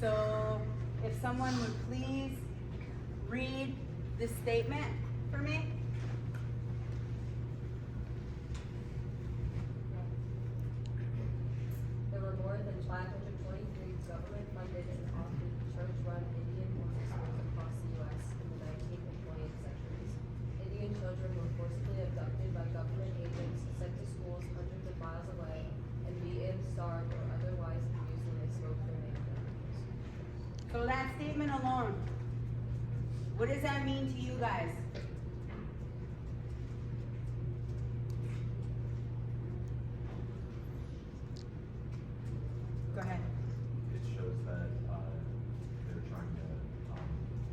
So if someone would please read this statement for me. There were more than 523 government-funded and often church-run Indian boarding schools across the U.S. in the 19th and 20th centuries. Indian children were forcibly abducted by government agents, sent to schools hundreds of miles away, and beaten, starved, or otherwise abused when they spoke their native languages. So that statement alone, what does that mean to you guys? Go ahead. It shows that they're trying to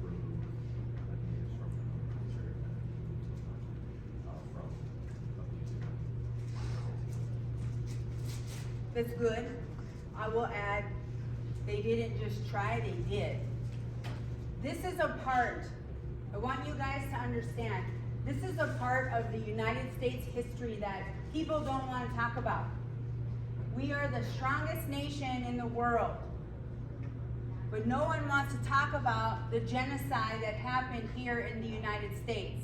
remove the natives from their own culture and from abusing them. That's good. I will add, they didn't just try, they did. This is a part, I want you guys to understand, this is a part of the United States history that people don't want to talk about. We are the strongest nation in the world, but no one wants to talk about the genocide that happened here in the United States.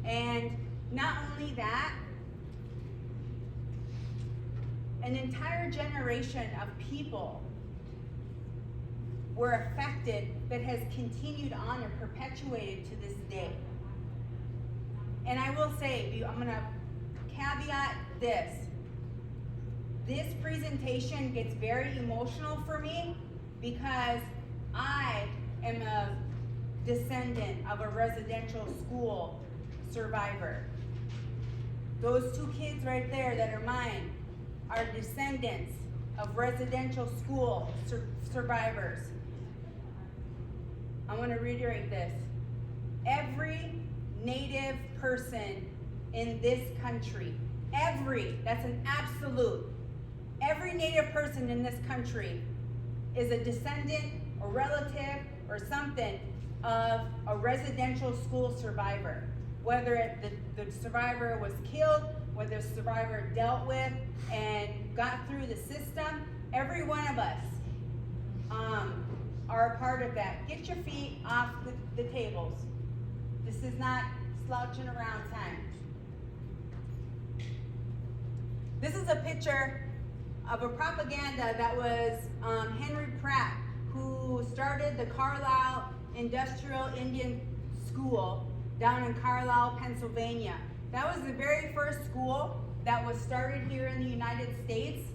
And not only that, an entire generation of people were affected that has continued on and perpetuated to this day. And I will say, I'm going to caveat this. This presentation gets very emotional for me because I am a descendant of a residential school survivor. Those two kids right there that are mine are descendants of residential school survivors. I want to reiterate this. Every Native person in this country, that's an absolute, every Native person in this country is a descendant or relative or something of a residential school survivor. Whether the survivor was killed, whether the survivor dealt with and got through the system, every one of us are a part of that. Get your feet off the tables. This is not slouching around time. This is a picture of a propaganda that was Henry Pratt, who started the Carlisle Industrial Indian School down in Carlisle, Pennsylvania. That was the very first school that was started here in the United States.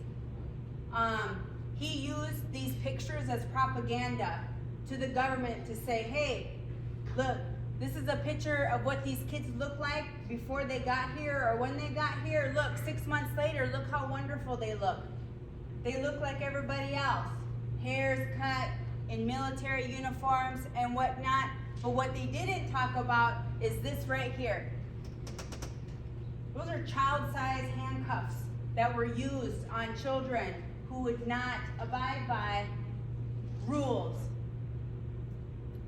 He used these pictures as propaganda to the government to say, hey, look, this is a picture of what these kids look like before they got here or when they got here. Look, 6 months later, look how wonderful they look. They look like everybody else. Hair's cut, in military uniforms and whatnot. But what they didn't talk about is this right here. Those are child-sized handcuffs that were used on children who would not abide by rules.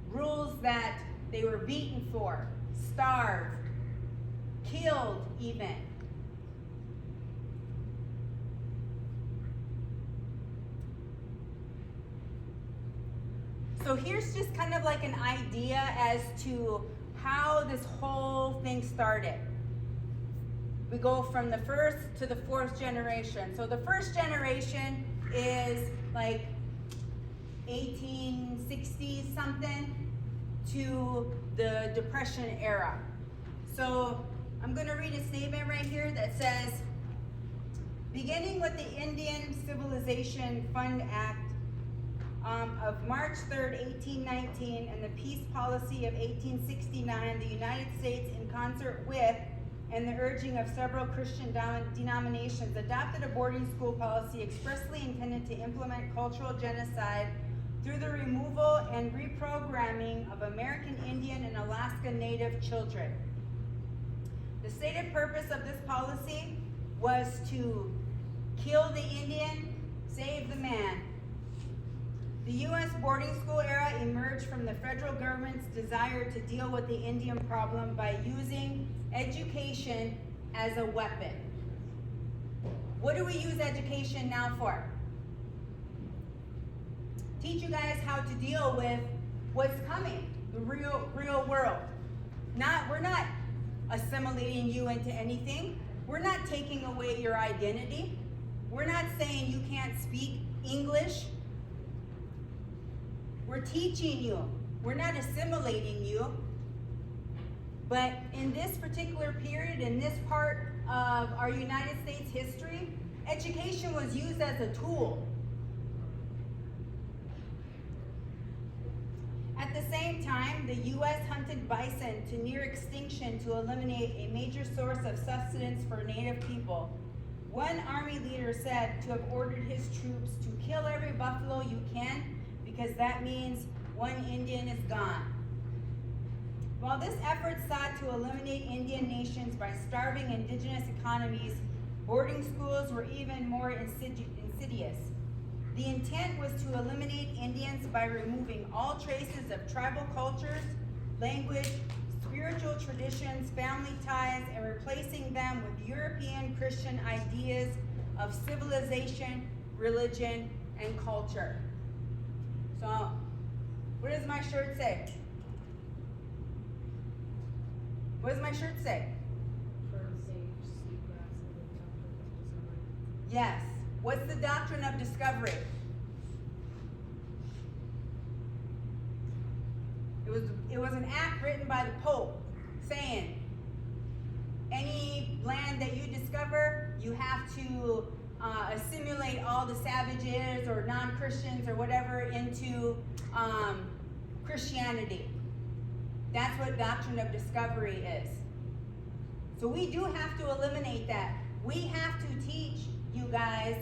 Rules that they were beaten for, starved, killed even. So here's just kind of like an idea as to how this whole thing started. We go from the first to the fourth generation. So the first generation is like 1860 something to the Depression era. So I'm going to read a statement right here that says, beginning with the Indian Civilization Fund Act of March 3rd, 1819, and the Peace Policy of 1869, the United States, in concert with and the urging of several Christian denominations, adopted a boarding school policy expressly intended to implement cultural genocide through the removal and reprogramming of American Indian and Alaska Native children. The stated purpose of this policy was to kill the Indian, save the man. The U.S. boarding school era emerged from the federal government's desire to deal with the Indian problem by using education as a weapon. What do we use education now for? teach you guys how to deal with what's coming, the real world. We're not assimilating you into anything. We're not taking away your identity. We're not saying you can't speak English. We're teaching you. We're not assimilating you. But in this particular period, in this part of our United States history, education was used as a tool. At the same time, the U.S. hunted bison to near extinction to eliminate a major source of sustenance for Native people. One army leader said to have ordered his troops to kill every buffalo you can, because that means one Indian is gone. While this effort sought to eliminate Indian nations by starving indigenous economies, boarding schools were even more insidious. The intent was to eliminate Indians by removing all traces of tribal cultures, language, spiritual traditions, family ties, and replacing them with European Christian ideas of civilization, religion, and culture. So, what does my shirt say? What does my shirt say? Firm sage, sweetgrass, and the doctrine of discovery. Yes. What's the doctrine of discovery? It was an act written by the Pope saying, any land that you discover, you have to assimilate all the savages or non-Christians or whatever into Christianity. That's what doctrine of discovery is. So we do have to eliminate that. We have to teach you guys.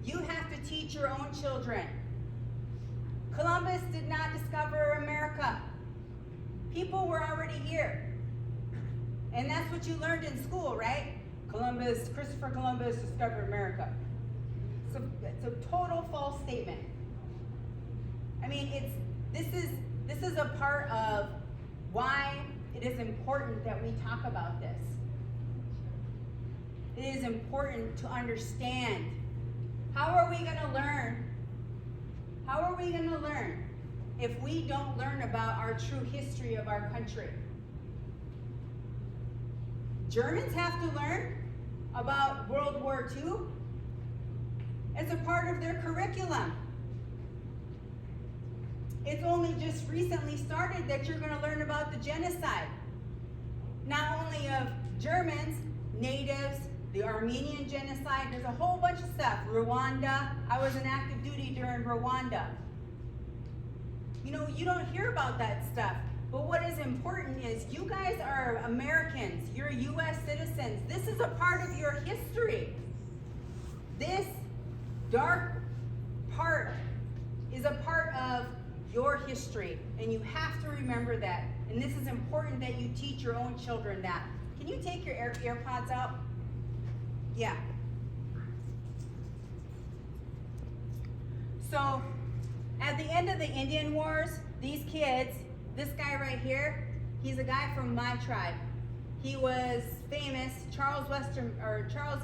You have to teach your own children. Columbus did not discover America. People were already here. And that's what you learned in school, right? Christopher Columbus discovered America. So it's a total false statement. I mean, this is a part of why it is important that we talk about this. It is important to understand. How are we going to learn? How are we going to learn if we don't learn about our true history of our country? Germans have to learn about World War II. It's a part of their curriculum. It's only just recently started that you're going to learn about the genocide. Not only of Germans, natives, the Armenian genocide, there's a whole bunch of stuff. Rwanda, I was in active duty during Rwanda. You know, you don't hear about that stuff. But what is important is you guys are Americans. You're U.S. citizens. This is a part of your history. This dark part is a part of your history, and you have to remember that. And this is important that you teach your own children that. Can you take your AirPods out? Yeah. So, at the end of the Indian Wars, these kids, this guy right here, he's a guy from my tribe. He was famous. Charles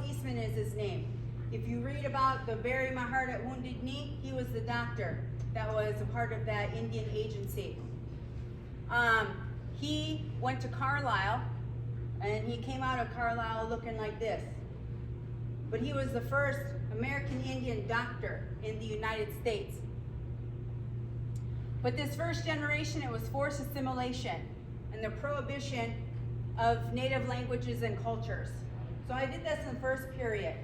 Eastman is his name. If you read about the Bury My Heart at Wounded Knee, he was the doctor that was a part of that Indian agency. He went to Carlisle, and he came out of Carlisle looking like this. But he was the first American Indian doctor in the United States. But this first generation, it was forced assimilation and the prohibition of native languages and cultures. So I did this in the first period.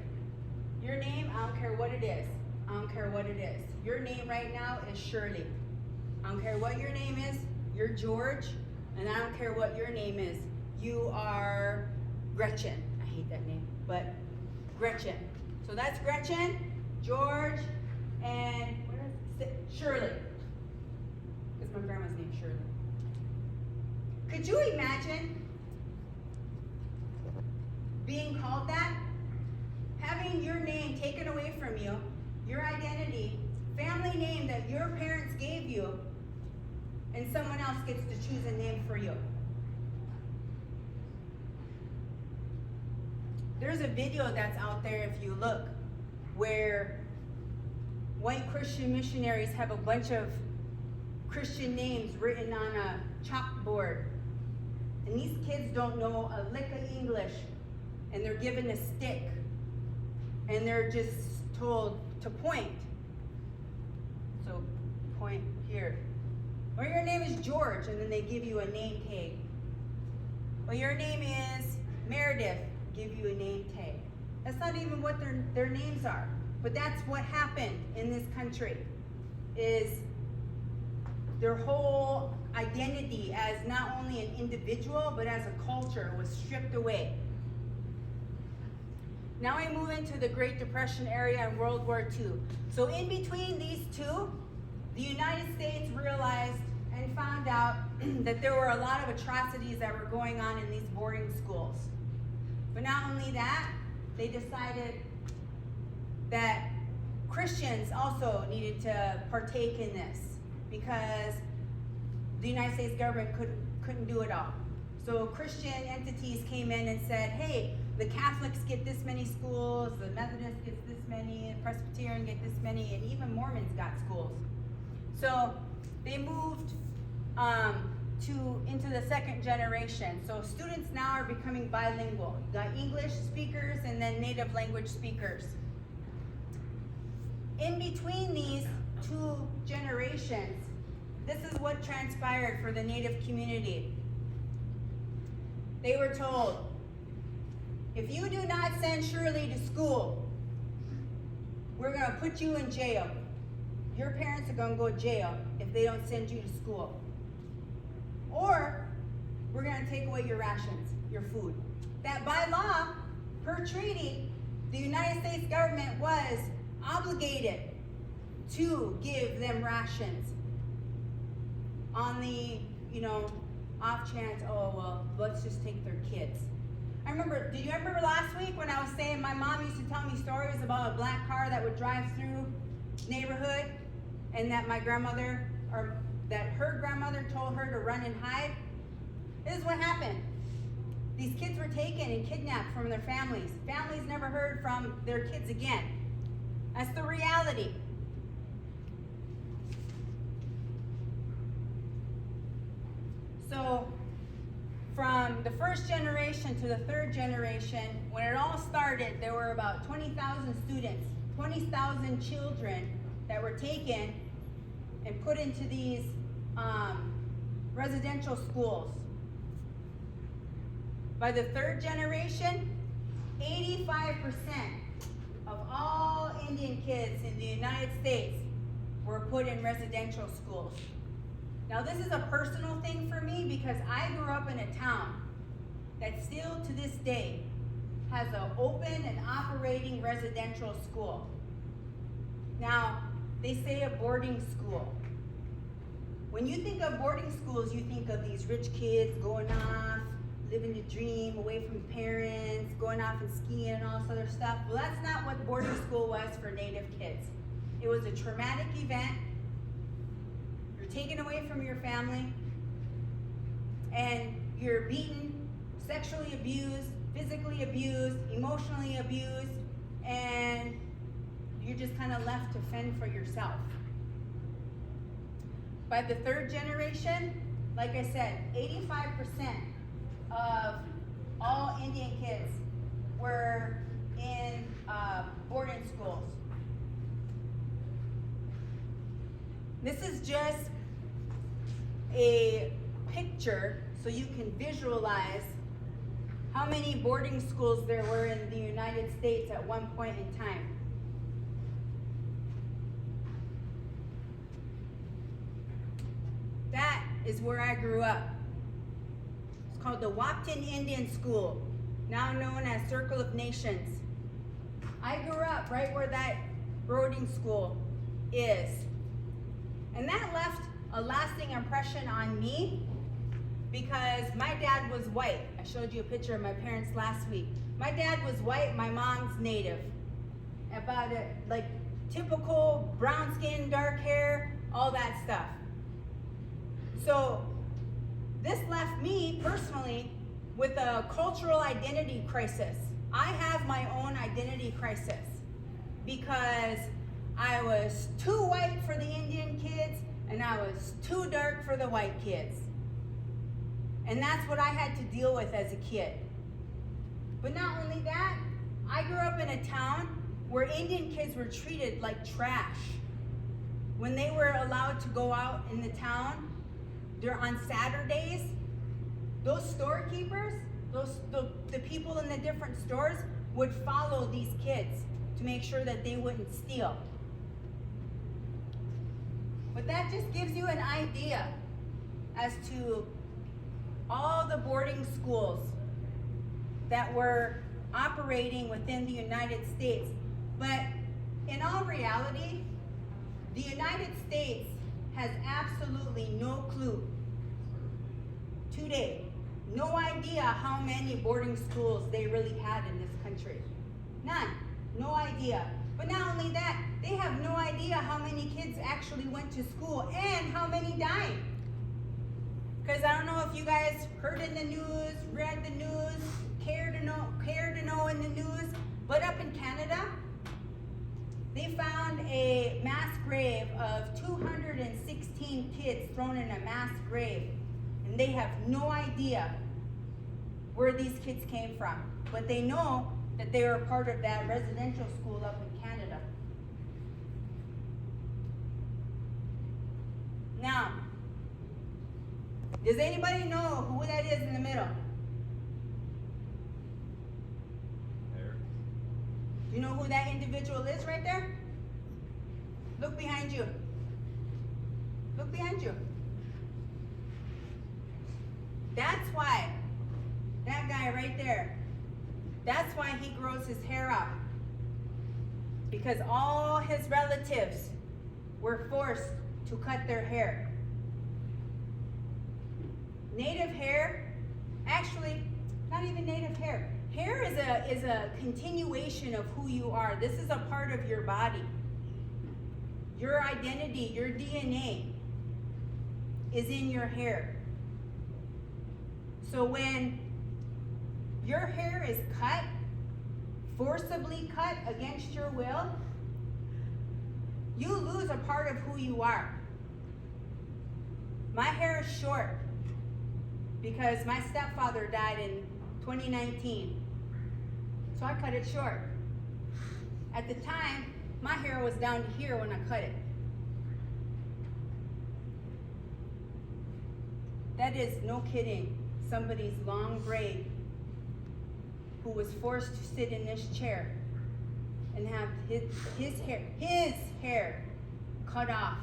Your name, I don't care what it is. I don't care what it is. Your name right now is Shirley. I don't care what your name is. You're George. And I don't care what your name is. You are Gretchen. I hate that name, but Gretchen. So that's Gretchen, George, and Shirley. Because my grandma's named Shirley. Could you imagine being called that? Having your name taken away from you, your identity, family name that your parents gave you, and someone else gets to choose a name for you. There's a video that's out there if you look, where white Christian missionaries have a bunch of Christian names written on a chalkboard. And these kids don't know a lick of English. And they're given a stick. And they're just told to point. So point here. Or your name is George, and then they give you a name tag. Or your name is Meredith, give you a name tag. That's not even what their names are. But that's what happened in this country, is their whole identity as not only an individual, but as a culture was stripped away. Now we move into the Great Depression area and World War II. So in between these two, the United States realized and found out that there were a lot of atrocities that were going on in these boarding schools. But not only that, they decided that Christians also needed to partake in this because the United States government couldn't do it all. So Christian entities came in and said, hey, the Catholics get this many schools, the Methodists get this many, the Presbyterian get this many, and even Mormons got schools. So they moved into the second generation. So students now are becoming bilingual. You got English speakers and then native language speakers. In between these two generations, this is what transpired for the Native community. They were told, if you do not send Shirley to school, we're going to put you in jail. Your parents are going to go to jail if they don't send you to school. Or we're going to take away your rations, your food. That by law, per treaty, the United States government was obligated to give them rations on the, off chance, oh, well, let's just take their kids. I remember, do you remember last week when I was saying my mom used to tell me stories about a black car that would drive through neighborhood and that my grandmother, or that her grandmother told her to run and hide? This is what happened. These kids were taken and kidnapped from their families. Families never heard from their kids again. That's the reality. So, from the first generation to the third generation, when it all started, there were about 20,000 students, 20,000 children that were taken and put into these residential schools. By the third generation, 85% of all Indian kids in the United States were put in residential schools. Now this is a personal thing for me because I grew up in a town that still to this day has an open and operating residential school. Now, they say a boarding school. When you think of boarding schools, you think of these rich kids going off, living the dream, away from parents, going off and skiing and all this other stuff. Well, that's not what boarding school was for Native kids. It was a traumatic event. You're taken away from your family, and you're beaten, sexually abused, physically abused, emotionally abused, and you're just kind of left to fend for yourself. By the third generation, like I said, 85% of all Indian kids were in boarding schools. This is just a picture so you can visualize how many boarding schools there were in the United States at one point in time. That is where I grew up. It's called the Wapton Indian School, now known as Circle of Nations. I grew up right where that boarding school is. And that left a lasting impression on me because my dad was white. I showed you a picture of my parents last week. My dad was white, my mom's Native. About it, like typical brown skin, dark hair, all that stuff. So this left me personally with a cultural identity crisis. I have my own identity crisis because I was too white for the Indian kids, and I was too dark for the white kids. And that's what I had to deal with as a kid. But not only that, I grew up in a town where Indian kids were treated like trash. When they were allowed to go out in the town, they're on Saturdays, those storekeepers, the people in the different stores would follow these kids to make sure that they wouldn't steal. But that just gives you an idea as to all the boarding schools that were operating within the United States. But in all reality, the United States has absolutely no clue today, no idea how many boarding schools they really had in this country. None, no idea. But not only that, they have no idea how many kids actually went to school and how many died. Because I don't know if you guys heard in the news, read the news, care to know in the news, but up in Canada, they found a mass grave of 216 kids thrown in a mass grave. And they have no idea where these kids came from. But they know that they were part of that residential school up in Canada. Now, does anybody know who that is in the middle? There. Do you know who that individual is right there? Look behind you. Look behind you. That's why, that guy right there, that's why he grows his hair out. Because all his relatives were forced to cut their hair. Native hair, actually, not even native hair. Hair is a continuation of who you are. This is a part of your body. Your identity, your DNA is in your hair. So when your hair is cut, forcibly cut against your will, you lose a part of who you are. My hair is short because my stepfather died in 2019. So I cut it short. At the time, my hair was down to here when I cut it. That is, no kidding, somebody's long braid who was forced to sit in this chair and have his hair cut off